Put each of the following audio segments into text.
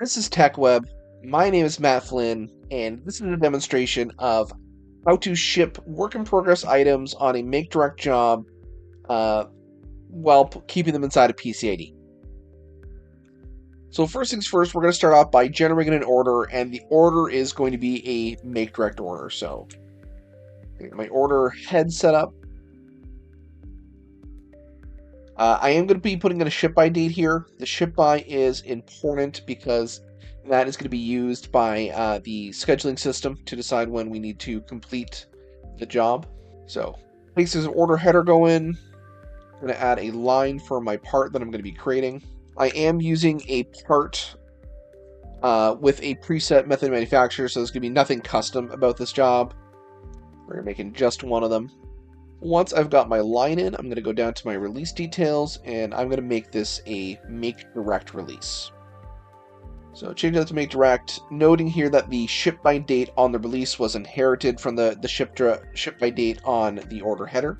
This is TeccWeb. My name is Matt Flynn, and this is a demonstration of how to ship work in progress items on a make direct job uh, while keeping them inside of PCID. So first things first, we're going to start off by generating an order, and the order is going to be a make direct order. So get my order head set up. I am going to be putting in a ship by date here. The ship by is important because that is going to be used by the scheduling system to decide when we need to complete the job. So, place this order header go in. I'm going to add a line for my part that I'm going to be creating. I am using a part with a preset method of manufacture, so there's going to be nothing custom about this job. We're making just one of them. Once I've got my line in, I'm going to go down to my release details, and I'm going to make this a make direct release. So change that to make direct, noting here that the ship by date on the release was inherited from the ship by date on the order header.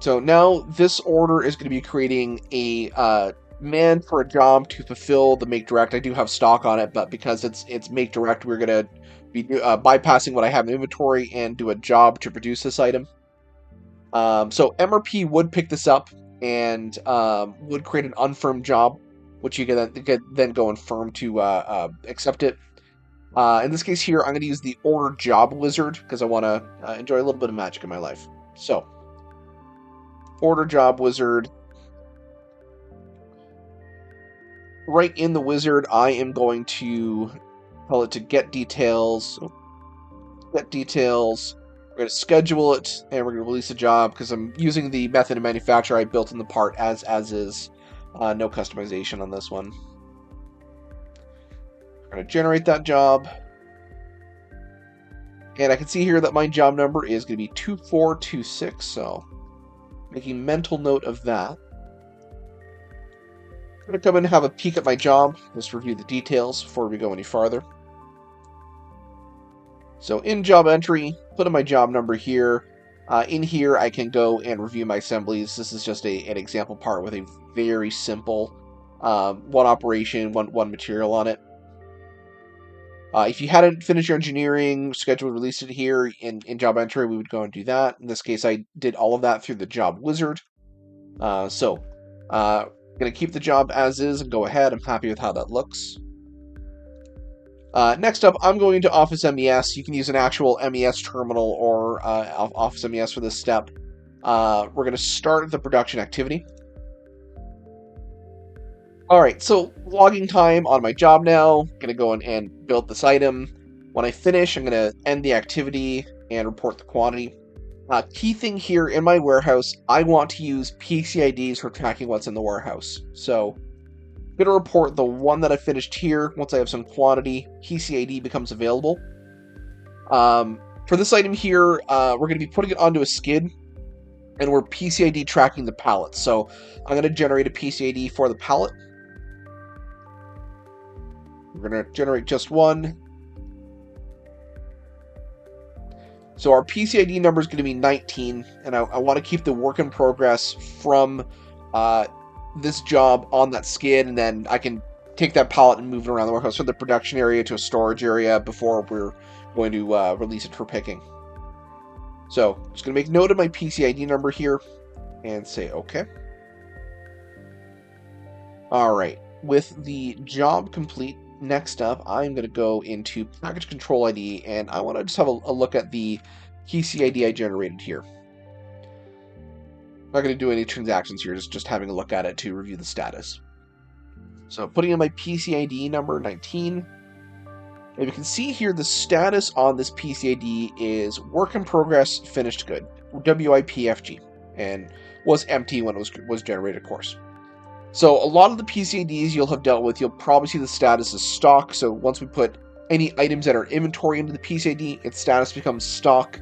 So now this order is going to be creating a man for a job to fulfill the make direct. I do have stock on it, but because it's make direct, we're going to be bypassing what I have in inventory and do a job to produce this item. So MRP would pick this up and would create an unfirmed job, which you can then go and firm to accept it. In this case here, I'm going to use the order job wizard because I want to enjoy a little bit of magic in my life. So, order job wizard. Right in the wizard, I am going to tell it to get details. Get details. We're going to schedule it, and we're going to release a job because I'm using the method of manufacture I built in the part as is. No customization on this one. We're going to generate that job. And I can see here that my job number is going to be 2426, so making mental note of that. I'm going to come in and have a peek at my job, just review the details before we go any farther. So in job entry, put in my job number here. In here, I can go and review my assemblies. This is just an example part with a very simple one operation, one material on it. If you hadn't finished your engineering, scheduled release it here in job entry, we would go and do that. In this case, I did all of that through the job wizard. So going to keep the job as is and go ahead. I'm happy with how that looks. Next up, I'm going to Office MES. You can use an actual MES terminal or Office MES for this step. We're going to start the production activity. Alright, so logging time on my job now. Going to go in and build this item. When I finish, I'm going to end the activity and report the quantity. Key thing here in my warehouse, I want to use PCIDs for tracking what's in the warehouse. So I'm going to report the one that I finished here. Once I have some quantity, PCID becomes available. For this item here, we're going to be putting it onto a skid, and we're PCID tracking the pallet. So I'm going to generate a PCID for the pallet. We're going to generate just one. So our PCID number is going to be 19, and I want to keep the work in progress from this job on that skid, and then I can take that pallet and move it around the warehouse from the production area to a storage area before we're going to release it for picking. So I'm just going to make note of my PCID number here and say OK. All right, with the job complete, next up, I'm going to go into package control ID, and I want to just have a look at the PCID I generated here. I'm not going to do any transactions here, just having a look at it to review the status. So putting in my PCID number 19, and you can see here the status on this PCID is work in progress, finished good, WIPFG, and was empty when it was generated, of course. So a lot of the PCIDs you'll have dealt with, you'll probably see the status as stock. So once we put any items that are inventory into the PCID, its status becomes stock.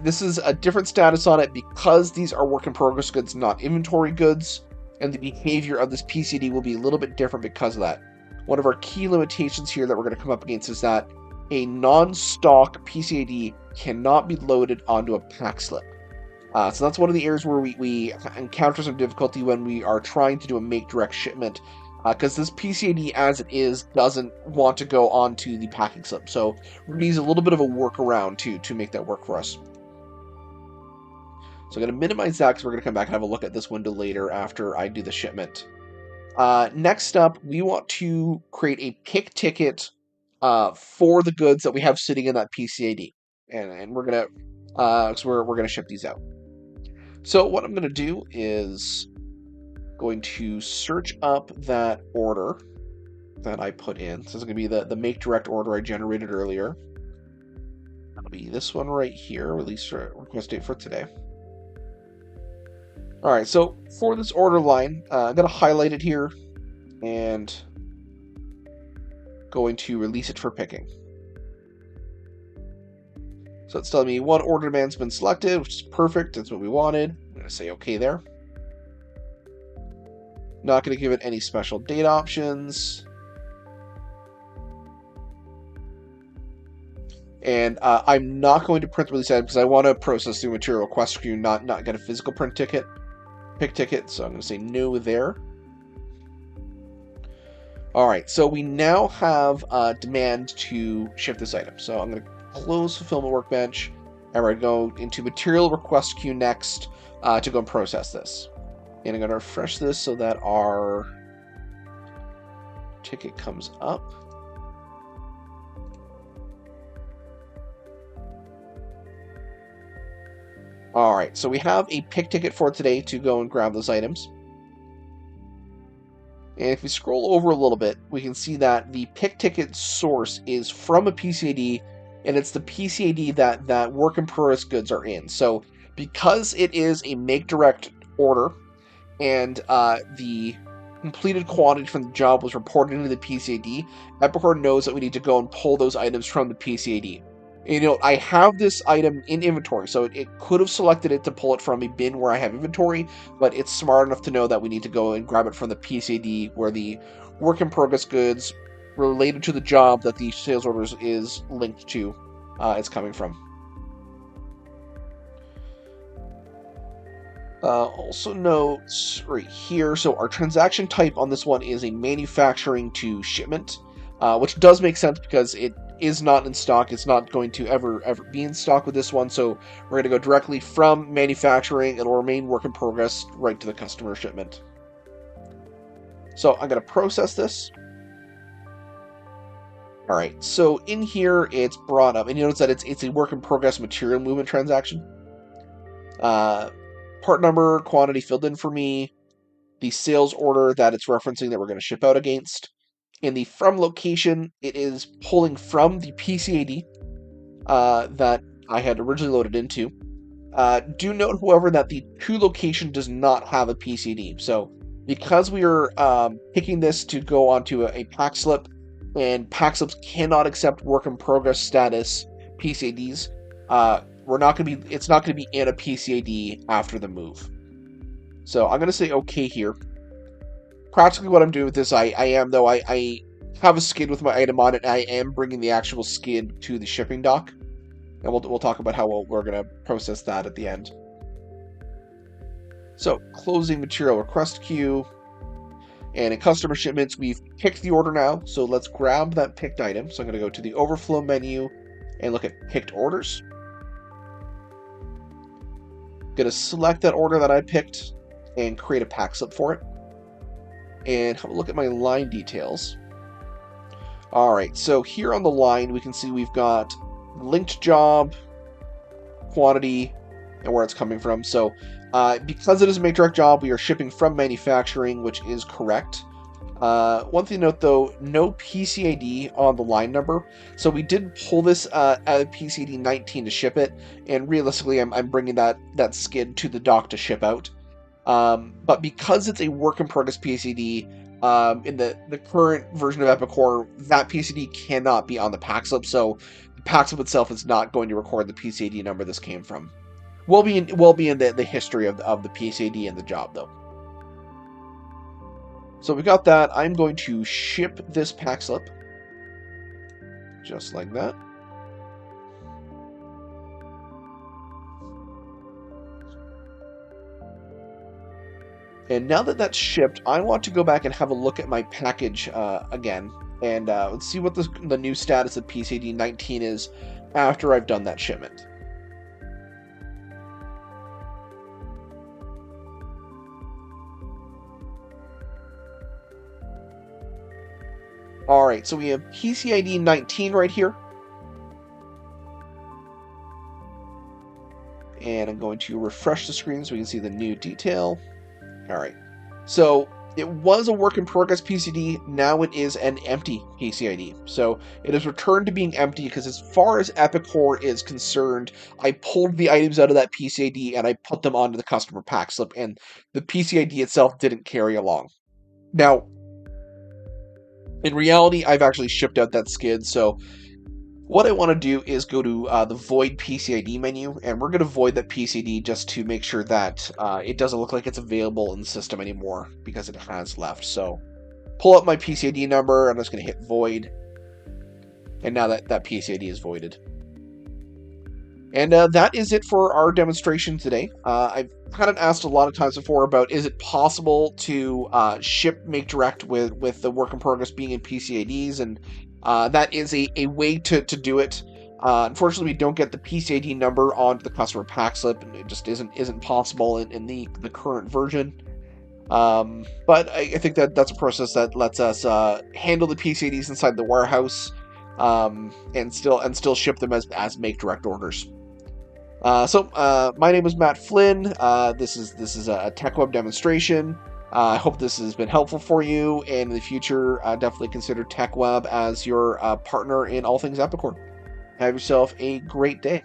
This is a different status on it because these are work in progress goods, not inventory goods. And the behavior of this PCID will be a little bit different because of that. One of our key limitations here that we're going to come up against is that a non-stock PCID cannot be loaded onto a pack slip. So that's one of the areas where we encounter some difficulty when we are trying to do a make direct shipment because this PCID as it is doesn't want to go onto the packing slip. So we're going to use a little bit of a workaround to make that work for us. So I'm going to minimize that because we're going to come back and have a look at this window later after I do the shipment. Next up, we want to create a pick ticket for the goods that we have sitting in that PCID, and we're gonna we're gonna ship these out. So what I'm gonna do is going to search up that order that I put in. So it's gonna be the make direct order I generated earlier. That'll be this one right here. Release request date for today. All right, so for this order line, I'm gonna highlight it here and going to release it for picking. So it's telling me one order demand's been selected, which is perfect. That's what we wanted. I'm going to say OK there. Not going to give it any special date options. And I'm not going to print the release item because I want to process through material request queue, not get a physical pick ticket. So I'm going to say no there. All right, so we now have demand to ship this item. So I'm going to close fulfillment workbench, and we're going to go into material request queue next to go and process this. And I'm going to refresh this so that our ticket comes up. All right, so we have a pick ticket for today to go and grab those items. And if we scroll over a little bit, we can see that the pick ticket source is from a PCID, and it's the PCID that work in progress goods are in. So because it is a make direct order, and the completed quantity from the job was reported into the PCID, Epicor knows that we need to go and pull those items from the PCID. And, I have this item in inventory, so it could have selected it to pull it from a bin where I have inventory, but it's smart enough to know that we need to go and grab it from the PCID where the work in progress goods related to the job that the sales orders is linked to is coming from. Also notes right here, so our transaction type on this one is a manufacturing to shipment, which does make sense because it is not in stock. It's not going to ever be in stock with this one, so we're going to go directly from manufacturing. It'll remain work in progress right to the customer shipment. So I'm going to process this. All right, so in here it's brought up, and you notice that it's a work in progress material movement transaction. Part number, quantity filled in for me, the sales order that it's referencing that we're going to ship out against. In the from location, it is pulling from the PCID that I had originally loaded into. Do note, however, that the to location does not have a PCID. So because we are picking this to go onto a pack slip, and pack slips cannot accept work in progress status PCIDs, it's not going to be in a PCID after the move. So I'm going to say OK here. Practically what I'm doing with this, I have a skid with my item on it, and I am bringing the actual skid to the shipping dock. And we'll talk about how we're going to process that at the end. So closing material request queue. And in customer shipments, we've picked the order now. So let's grab that picked item. So I'm going to go to the overflow menu and look at picked orders. Going to select that order that I picked and create a pack slip for it. And have a look at my line details. All right, so here on the line, we can see we've got linked job, quantity, and where it's coming from. So because it is a make direct job, we are shipping from manufacturing, which is correct. One thing to note, though, no PCID on the line number. So we did pull this out of PCID 19 to ship it, and realistically, I'm bringing that skid to the dock to ship out. But because it's a work in progress PCID, in the current version of Epicor, that PCID cannot be on the pack slip, so the pack slip itself is not going to record the PCID number this came from. Will be in the history of the PCID and the job, though. So we got that. I'm going to ship this pack slip, just like that. And now that that's shipped, I want to go back and have a look at my package again, and let's see what the new status of PCID 19 is after I've done that shipment. All right, so we have PCID 19 right here. And I'm going to refresh the screen so we can see the new detail. All right, so it was a work in progress PCID. Now it is an empty PCID. So it has returned to being empty because as far as Epicor is concerned, I pulled the items out of that PCID and I put them onto the customer pack slip, and the PCID itself didn't carry along. Now, in reality, I've actually shipped out that skid, so what I want to do is go to the void PCID menu, and we're going to void that PCID just to make sure that it doesn't look like it's available in the system anymore because it has left. So pull up my PCID number, I'm just going to hit void, and now that PCID is voided. And that is it for our demonstration today. I've kind of asked a lot of times before about, is it possible to ship make direct with the work in progress being in PCIDs, and that is a way to do it. Unfortunately, we don't get the PCID number onto the customer pack slip, and it just isn't possible in the current version. But I think that's a process that lets us handle the PCIDs inside the warehouse, and still ship them as make direct orders. So my name is Matt Flynn. This is a TeccWeb demonstration. I hope this has been helpful for you, and in the future, definitely consider TeccWeb as your partner in all things Epicor. Have yourself a great day.